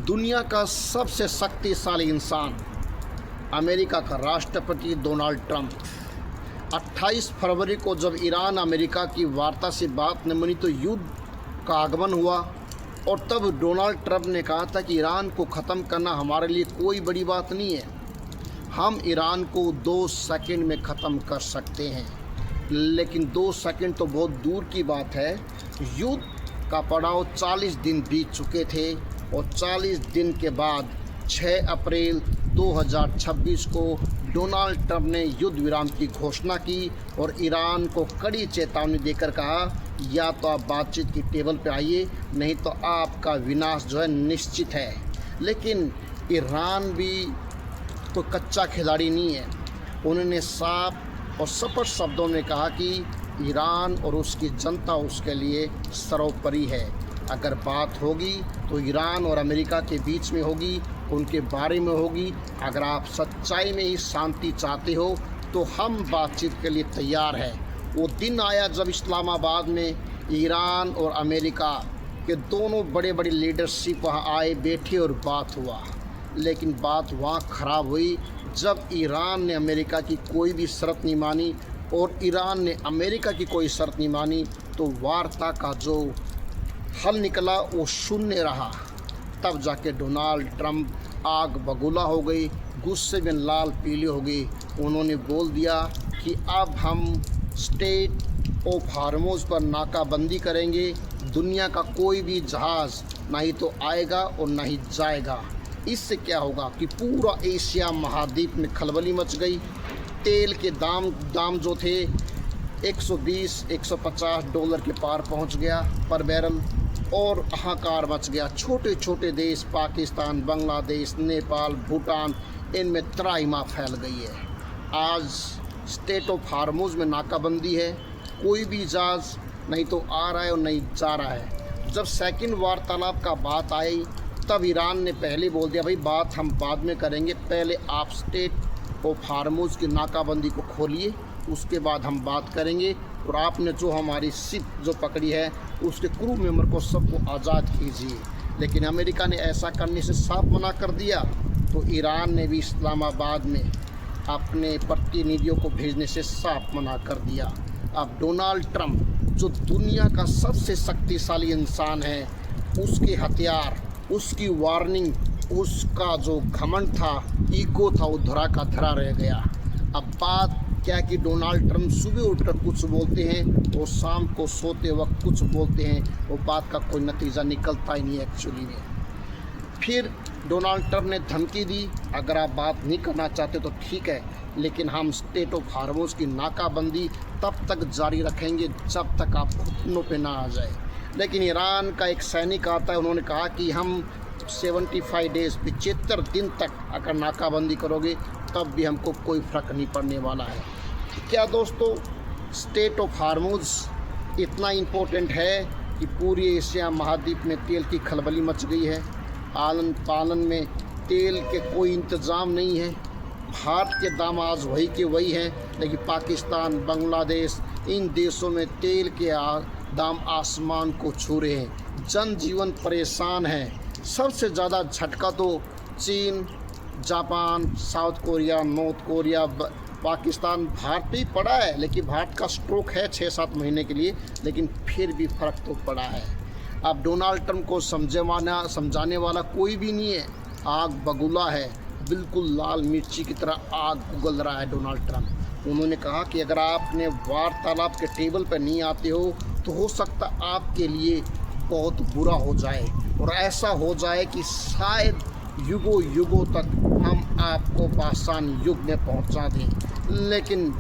दुनिया का सबसे शक्तिशाली इंसान अमेरिका का राष्ट्रपति डोनाल्ड ट्रंप 28 फरवरी को जब ईरान अमेरिका की वार्ता से बात न बनी तो युद्ध का आगमन हुआ। और तब डोनाल्ड ट्रंप ने कहा था कि ईरान को ख़त्म करना हमारे लिए कोई बड़ी बात नहीं है, हम ईरान को 2 सेकंड में ख़त्म कर सकते हैं। लेकिन 2 सेकंड तो बहुत दूर की बात है, युद्ध का पड़ाव 40 दिन बीत चुके थे और 40 दिन के बाद 6 अप्रैल 2026 को डोनाल्ड ट्रंप ने युद्ध विराम की घोषणा की और ईरान को कड़ी चेतावनी देकर कहा, या तो आप बातचीत की टेबल पर आइए, नहीं तो आपका विनाश जो है निश्चित है। लेकिन ईरान भी तो कच्चा खिलाड़ी नहीं है। उन्होंने साफ और स्पष्ट शब्दों में कहा कि ईरान और उसकी जनता उसके लिए सर्वोपरि है। अगर बात होगी तो ईरान और अमेरिका के बीच में होगी, उनके बारे में होगी। अगर आप सच्चाई में ही शांति चाहते हो तो हम बातचीत के लिए तैयार हैं। वो दिन आया जब इस्लामाबाद में ईरान और अमेरिका के दोनों बड़े बड़े लीडरशिप वहाँ आए, बैठे और बात हुआ। लेकिन बात वहाँ ख़राब हुई जब ईरान ने अमेरिका की कोई भी शर्त नहीं मानी और ईरान ने अमेरिका की कोई शर्त नहीं मानी, तो वार्ता का जो हल निकला वो शून्य रहा। तब जाके डोनाल्ड ट्रंप आग बगुला हो गई, गुस्से में लाल पीले हो गई। उन्होंने बोल दिया कि अब हम स्टेट ऑफ हार्मोज पर नाकाबंदी करेंगे, दुनिया का कोई भी जहाज़ ना ही तो आएगा और ना ही जाएगा। इससे क्या होगा कि पूरा एशिया महाद्वीप में खलबली मच गई। तेल के दाम जो थे 120-150 डॉलर के पार पहुंच गया पर बैरल, और हाहाकार मच गया। छोटे छोटे देश पाकिस्तान, बांग्लादेश, नेपाल, भूटान, इनमें त्राहिमाम फैल गई है। आज स्टेट ऑफ हार्मोज में नाकाबंदी है, कोई भी जहाज़ नहीं तो आ रहा है और नहीं जा रहा है। जब सेकंड वार्तालाप का बात आई तब ईरान ने पहले बोल दिया, भाई बात हम बाद में करेंगे, पहले आप स्टेट ऑफ हार्मोज की नाकाबंदी को खोलिए, उसके बाद हम बात करेंगे। और आपने जो हमारी शिप जो पकड़ी है उसके क्रू मेंबर को सबको आज़ाद कीजिए। लेकिन अमेरिका ने ऐसा करने से साफ मना कर दिया, तो ईरान ने भी इस्लामाबाद में अपने प्रतिनिधियों को भेजने से साफ मना कर दिया। अब डोनाल्ड ट्रंप जो दुनिया का सबसे शक्तिशाली इंसान है, उसके हथियार, उसकी वार्निंग, उसका जो घमंड था, ईगो था, वो धरा का धरा रह गया। अब बात क्या कि डोनाल्ड ट्रंप सुबह उठकर कुछ बोलते हैं और शाम को सोते वक्त कुछ बोलते हैं, वो बात का कोई नतीजा निकलता ही नहीं एक्चुअली में। फिर डोनाल्ड ट्रंप ने धमकी दी, अगर आप बात नहीं करना चाहते तो ठीक है, लेकिन हम स्टेट ऑफ हार्मोज की नाकाबंदी तब तक जारी रखेंगे जब तक आप घुटनों पे ना आ जाए। लेकिन ईरान का एक सैनिक आता है, उन्होंने कहा कि हम 75 डेज़ 75 दिन तक अगर नाकाबंदी करोगे तब भी हमको कोई फ़र्क नहीं पड़ने वाला है। क्या दोस्तों, स्टेट ऑफ हार्मोज इतना इम्पोर्टेंट है कि पूरी एशिया महाद्वीप में तेल की खलबली मच गई है। आलन पालन में तेल के कोई इंतज़ाम नहीं है। भारत के दाम आज वही के वही हैं, लेकिन पाकिस्तान, बांग्लादेश, इन देशों में तेल के दाम आसमान को छू रहे हैं। जनजीवन परेशान है। सबसे ज़्यादा झटका तो चीन, Japan, south Korea, north Korea, Pakistan, Bharat पे ही पड़ा है। लेकिन भारत का स्ट्रोक है 6-7 महीने के लिए, लेकिन फिर भी फ़र्क तो पड़ा है। अब डोनाल्ड ट्रंप को समझाने वाला कोई भी नहीं है। आग बगुला है, बिल्कुल लाल मिर्ची की तरह आग उगल रहा है डोनाल्ड ट्रंप। उन्होंने कहा कि अगर आपने वार्तालाप के टेबल पर नहीं आते हो तो हो सकता आपके लिए बहुत बुरा हो जाए, और ऐसा हो जाए कि शायद युगों युगों तक हम आपको पाषाण युग में पहुंचा दें। लेकिन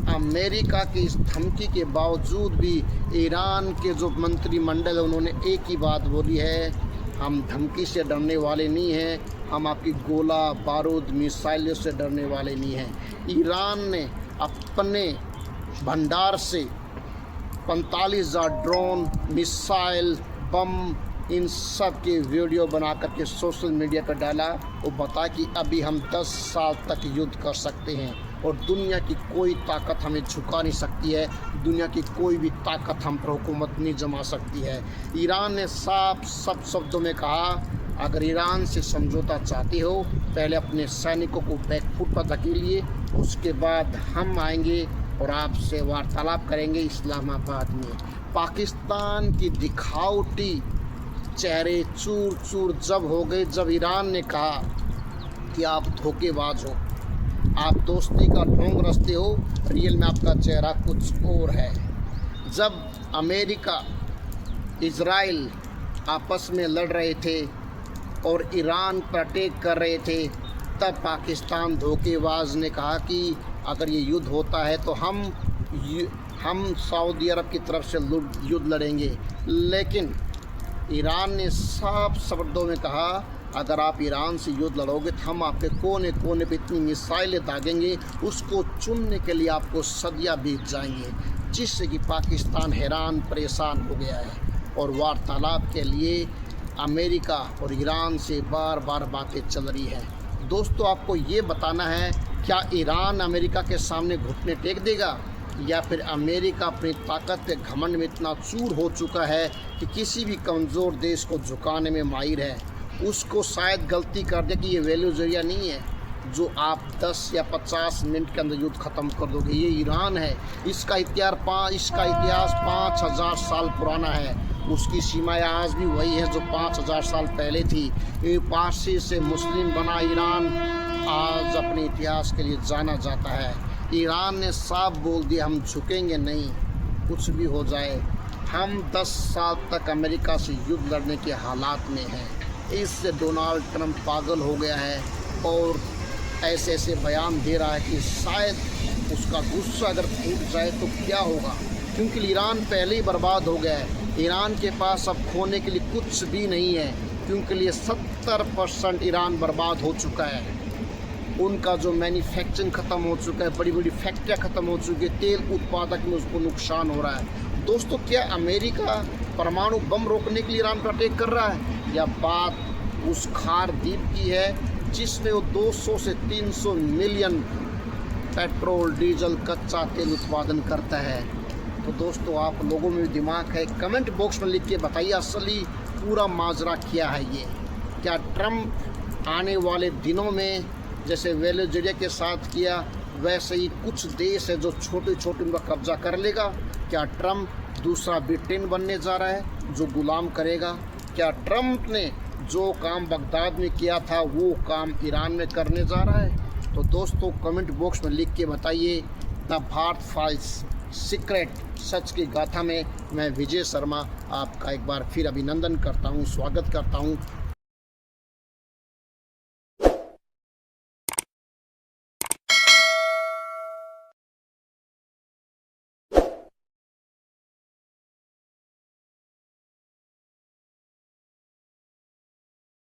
अमेरिका की इस धमकी के बावजूद भी ईरान के जो मंत्रिमंडल है उन्होंने एक ही बात बोली है, हम धमकी से डरने वाले नहीं हैं, हम आपकी गोला बारूद मिसाइलों से डरने वाले नहीं हैं। ईरान ने अपने भंडार से 45,000 ड्रोन, मिसाइल, बम, इन सब के वीडियो बना करके सोशल मीडिया पर डाला। वो बता कि अभी हम 10 साल तक युद्ध कर सकते हैं और दुनिया की कोई ताकत हमें झुका नहीं सकती है, दुनिया की कोई भी ताकत हम पर हुकूमत नहीं जमा सकती है। ईरान ने साफ सब शब्दों में कहा अगर ईरान से समझौता चाहते हो, पहले अपने सैनिकों को बैकफुट पर धकेलिए, उसके बाद हम आएंगे और आपसे वार्तालाप करेंगे इस्लामाबाद में। पाकिस्तान की दिखावटी चेहरे चूर चूर जब हो गए, जब ईरान ने कहा कि आप धोखेबाज हो, आप दोस्ती का ढोंग रचते हो, रियल में आपका चेहरा कुछ और है। जब अमेरिका इजराइल आपस में लड़ रहे थे और ईरान पर अटैक कर रहे थे, तब पाकिस्तान धोखेबाज ने कहा कि अगर ये युद्ध होता है तो हम सऊदी अरब की तरफ से युद्ध लड़ेंगे। लेकिन ईरान ने साफ शब्दों में कहा, अगर आप ईरान से युद्ध लड़ोगे तो हम आपके कोने कोने पे इतनी मिसाइलें दागेंगे, उसको चुनने के लिए आपको सदियां बीत जाएंगे। जिससे कि पाकिस्तान हैरान परेशान हो गया है और वार्तालाप के लिए अमेरिका और ईरान से बार बार बातें चल रही है। दोस्तों, आपको ये बताना है, क्या ईरान अमेरिका के सामने घुटने टेक देगा, या फिर अमेरिका अपनी ताकत के घमंड में इतना चूर हो चुका है कि किसी भी कमज़ोर देश को झुकाने में माहिर है। उसको शायद गलती कर दे कि ये वैल्यू जरिया नहीं है जो आप 10 या 50 मिनट के अंदर युद्ध ख़त्म कर दोगे। ये ईरान है, इसका इतिहास 5000 साल पुराना है। उसकी सीमाएँ आज भी वही है जो 5000 साल पहले थी। पारसी से मुस्लिम बना ईरान आज अपने इतिहास के लिए जाना जाता है। ईरान ने साफ बोल दिया, हम झुकेंगे नहीं, कुछ भी हो जाए। हम 10 साल तक अमेरिका से युद्ध लड़ने के हालात में हैं। इससे डोनाल्ड ट्रंप पागल हो गया है और ऐसे ऐसे बयान दे रहा है कि शायद उसका गुस्सा अगर फूट जाए तो क्या होगा, क्योंकि ईरान पहले ही बर्बाद हो गया है। ईरान के पास अब खोने के लिए कुछ भी नहीं है, क्योंकि 70% ईरान बर्बाद हो चुका है। उनका जो मैन्युफैक्चरिंग ख़त्म हो चुका है, बड़ी बड़ी फैक्ट्रियाँ ख़त्म हो चुकी है, तेल उत्पादक में उसको नुकसान हो रहा है। दोस्तों, क्या अमेरिका परमाणु बम रोकने के लिए ईरान पर अटैक कर रहा है, या बात उस खार द्वीप की है जिसमें वो 200 से 300 मिलियन पेट्रोल डीजल कच्चा तेल उत्पादन करता है? तो दोस्तों, आप लोगों में भी दिमाग है, कमेंट बॉक्स में लिख के बताइए असली पूरा माजरा क्या है ये। क्या ट्रंप आने वाले दिनों में जैसे वेनेजुएला के साथ किया वैसे ही कुछ देश है जो छोटे छोटे उनका कब्जा कर लेगा? क्या ट्रंप दूसरा ब्रिटेन बनने जा रहा है जो गुलाम करेगा? क्या ट्रंप ने जो काम बगदाद में किया था वो काम ईरान में करने जा रहा है? तो दोस्तों, कमेंट बॉक्स में लिख के बताइए। द भारत फाइल्स सीक्रेट सच की गाथा में मैं विजय शर्मा आपका एक बार फिर अभिनंदन करता हूँ, स्वागत करता हूँ।